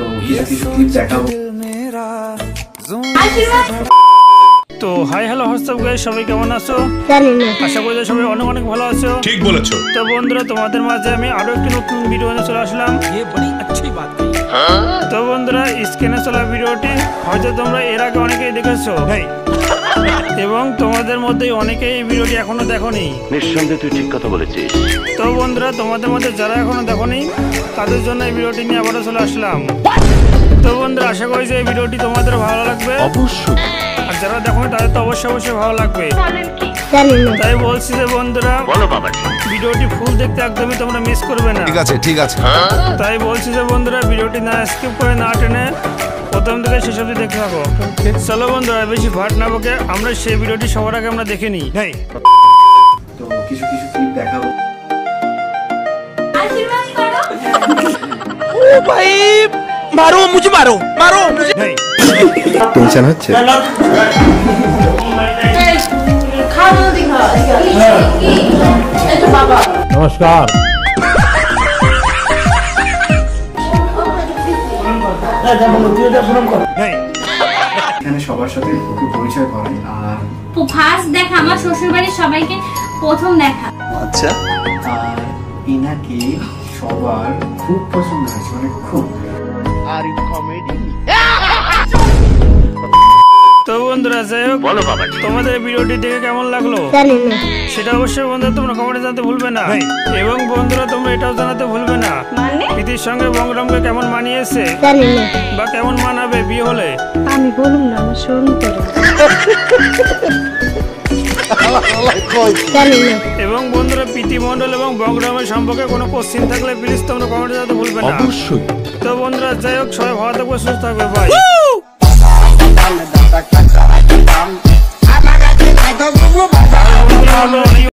তো কিছু কিছু ক্লিপ দেখাবো। তো হাই হ্যালো হোয়াটসঅ্যাপ গাইস, সবাই কেমন আছো? আশা করি সবাই অনেক অনেক ভালো আছো। ঠিক বলেছো। তো বন্ধুরা, তোমাদের মাঝে আমি আরো একটি নতুন ভিডিও নিয়ে চলে আসলাম। তো বন্ধুরা, স্ক্রিনে চলা ভিডিওটি হয়তো তোমরা এর আগে অনেকেই দেখেছো এবং তোমাদের মধ্যে অনেকেই এই ভিডিওটি এখনো দেখোনি। নিঃসন্দেহে তুই ঠিক কথা বলেছিস। তো বন্ধুরা, তোমাদের মধ্যে যারা এখনো দেখোনি তাদের জন্য এই ভিডিওটি নিয়ে আবারও চলে আসলাম। তো বন্ধুরা, আশা করি যে এই ভিডিওটি তোমাদের ভালো লাগবে অবশ্যই, আর যারা দেখোনি তাদের তো অবশ্যই ভালো লাগবে। তাই বলছি যে বন্ধুরা, ভিডিওটি ফুল দেখতে একদমই তোমরা মিস করবে না। ঠিক আছে। তাই বলছি যে বন্ধুরা, ভিডিওটি না স্কিপ করে না টেনে প্রথম থেকে শেষ অবধি দেখতে থাকো। চলো বন্ধুরা, বেশি ভাট না বকে আমরা সেই ভিডিওটি সবার আগে আমরা দেখে নিই। তো কিছু কিছু ক্লিপ দেখাবো। ओ भाई मारो मुझे, मारो मुझे। টেনশন হচ্ছে? নমস্কার। এখানে সবার সাথে একটু পরিচয় করাই। আর ফার্স্ট দেখা আমার শ্বশুর বাড়ির সবাইকে প্রথম দেখা। আচ্ছা, আর ইনাকে সবার খুব পছন্দ হয়েছে, মানে খুব। তো বন্ধুরা, যাই হোক, তোমাদের ভিডিওটি দেখে কেমন লাগলো সেটা অবশ্যই বন্ধুরা তোমরা কমেন্টে জানাতে ভুলবে না। এবং বন্ধুরা, তোমরা এটাও জানাতে ভুলবে না প্রীতির সঙ্গে বংরামকে কেমন মানিয়েছে বা কেমন মানাবে বিয়ে হলে। আমি বলুন না, আমার শোন করে। এবং বন্ধুরা, প্রীতি মণ্ডল এবং বংরামের সম্পর্কে কোনো কোশ্চিন থাকলে প্লিজ তোমরা কমেন্টে জানাতে ভুলবে না অবশ্যই। তো বন্ধুরা, যাই হোক, সবাই ভালো থাকবে, সুস্থ থাকবে, বাই।